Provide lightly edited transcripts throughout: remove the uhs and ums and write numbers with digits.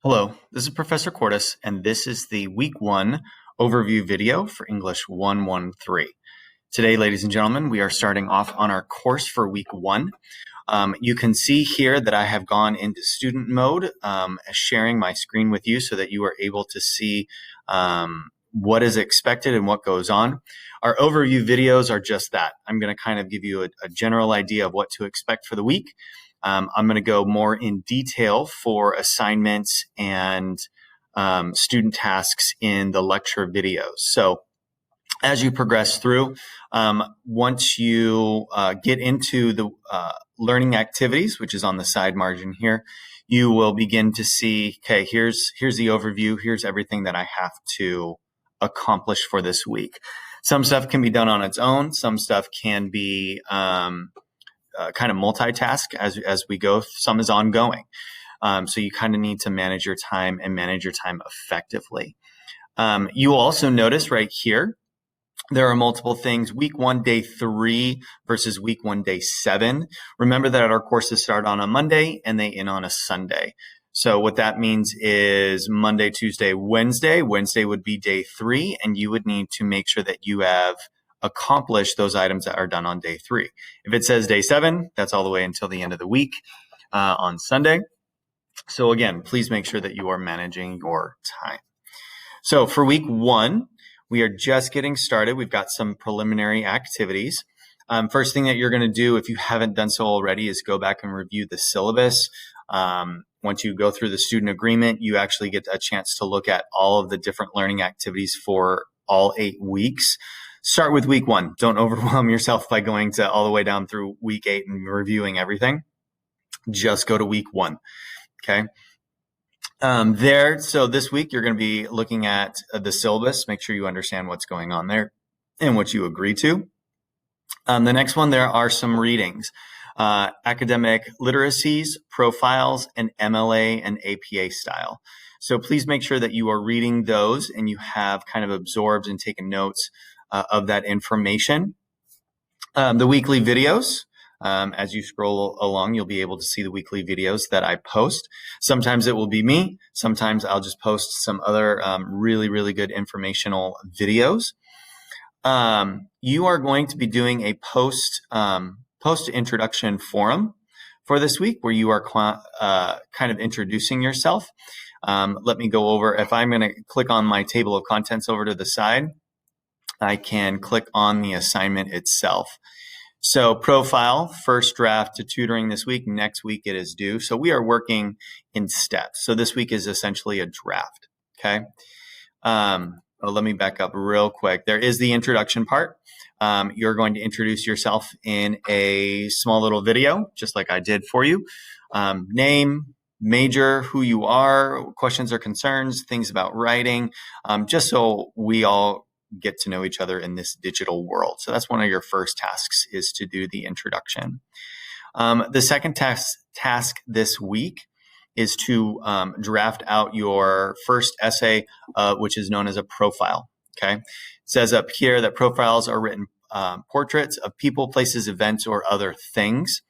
Hello, this is Professor Cordes, and this is the Week 1 overview video for English 113. Today, ladies and gentlemen, we are starting off on our course for Week 1. You can see here that I have gone into student mode, sharing my screen with you so that you are able to see what is expected and what goes on. Our overview videos are just that. I'm going to kind of give you a general idea of what to expect for the week. I'm going to go more in detail for assignments and student tasks in the lecture videos. So as you progress through, once you get into the learning activities, which is on the side margin here, you will begin to see, okay, here's the overview. Here's everything that I have to accomplish for this week. Some stuff can be done on its own. Some stuff can be kind of multitask as we go. Some is ongoing. So you kind of need to manage your time and manage your time effectively. You will also notice right here, there are multiple things. Week 1, day 3 versus week 1, day 7. Remember that our courses start on a Monday and they end on a Sunday. So what that means is Monday, Tuesday, Wednesday. Wednesday would be day 3, and you would need to make sure that you have accomplished those items that are done on day 3. If it says day 7, that's all the way until the end of the week on Sunday. So again, please make sure that you are managing your time. So for week 1, we are just getting started. We've got some preliminary activities. First thing that you're going to do, if you haven't done so already, is go back and review the syllabus. Once you go through the student agreement, you actually get a chance to look at all of the different learning activities for all 8 weeks. Start with week 1. Don't overwhelm yourself by going to all the way down through week 8 and reviewing everything. Just go to week 1. Okay. So this week you're going to be looking at the syllabus. Make sure you understand what's going on there and what you agree to. The next one, there are some readings. Academic literacies, profiles, and MLA and APA style. So please make sure that you are reading those and you have kind of absorbed and taken notes of that information. The weekly videos. As you scroll along, you'll be able to see the weekly videos that I post. Sometimes it will be me. Sometimes I'll just post some other really, really good informational videos. You are going to be doing a post-introduction forum for this week where you are kind of introducing yourself. Let me go over. If I'm going to click on my table of contents over to the side, I can click on the assignment itself. So profile, first draft to tutoring this week. Next week it is due. So we are working in steps. So this week is essentially a draft. Okay. Let me back up real quick. There is the introduction part. You're going to introduce yourself in a small little video, just like I did for you. Name, major, who you are, questions or concerns, things about writing, just so we all get to know each other in this digital world. So that's one of your first tasks, is to do the introduction. The second task this week is to draft out your first essay, which is known as a profile. Okay, it says up here that profiles are written portraits of people, places, events, or other things.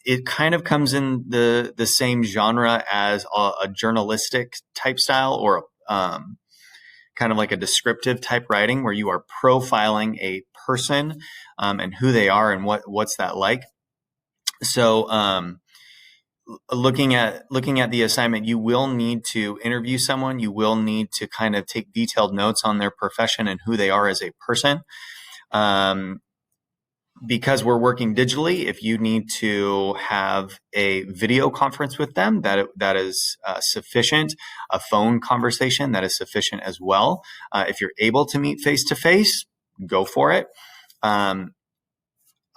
It kind of comes in the same genre as a journalistic type style, or kind of like a descriptive type writing, where you are profiling a person and who they are and what's that like. So looking at the assignment, you will need to interview someone. You will need to kind of take detailed notes on their profession and who they are as a person. Because we're working digitally, if you need to have a video conference with them, that is sufficient. A phone conversation, that is sufficient as well. If you're able to meet face-to-face, go for it. I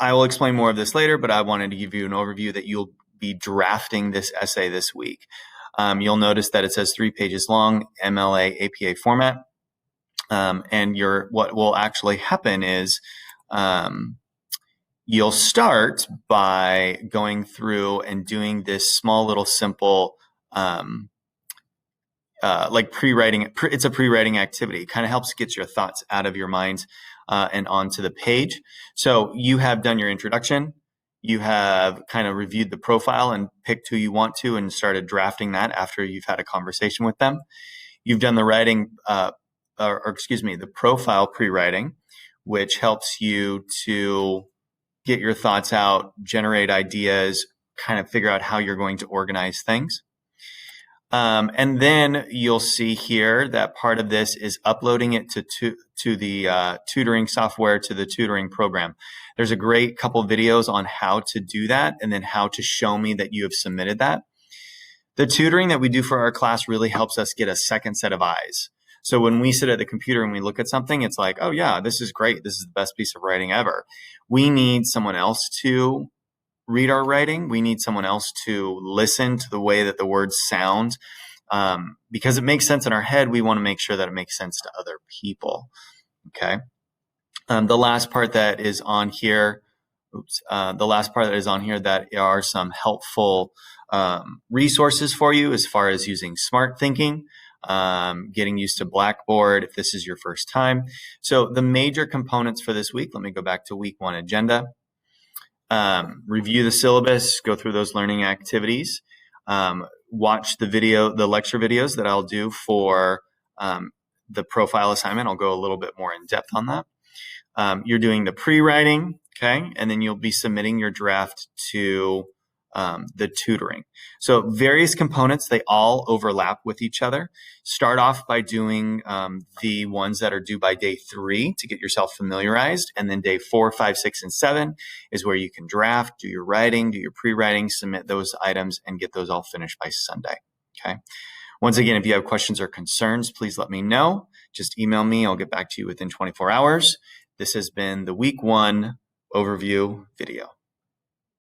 will explain more of this later, but I wanted to give you an overview that you'll be drafting this essay this week. You'll notice that it says 3 pages long, MLA, APA format. And what will actually happen is you'll start by going through and doing this small little simple like pre-writing. It's a pre-writing activity. It kind of helps get your thoughts out of your mind and onto the page. So you have done your introduction. You have kind of reviewed the profile and picked who you want to and started drafting that after you've had a conversation with them. You've done the writing, the profile pre-writing, which helps you to get your thoughts out, generate ideas, kind of figure out how you're going to organize things. And then you'll see here that part of this is uploading it to the tutoring software, to the tutoring program. There's a great couple videos on how to do that and then how to show me that you have submitted that. The tutoring that we do for our class really helps us get a second set of eyes. So when we sit at the computer and we look at something, it's like, oh yeah, this is great. This is the best piece of writing ever. We need someone else to read our writing. We need someone else to listen to the way that the words sound. Because it makes sense in our head, we want to make sure that it makes sense to other people. Okay. The last part that is on here, that are some helpful resources for you as far as using smart thinking, getting used to Blackboard if this is your first time. So the major components for this week, let me go back to week 1 agenda. Review the syllabus, go through those learning activities, watch the lecture videos that I'll do for the profile assignment. I'll go a little bit more in depth on that. You're doing the pre-writing, okay, and then you'll be submitting your draft to the tutoring. So various components, they all overlap with each other. Start off by doing the ones that are due by day 3 to get yourself familiarized. And then day 4, 5, 6, and 7 is where you can draft, do your writing, do your pre-writing, submit those items, and get those all finished by Sunday. Okay. Once again, if you have questions or concerns, please let me know. Just email me. I'll get back to you within 24 hours. This has been the week 1 overview video.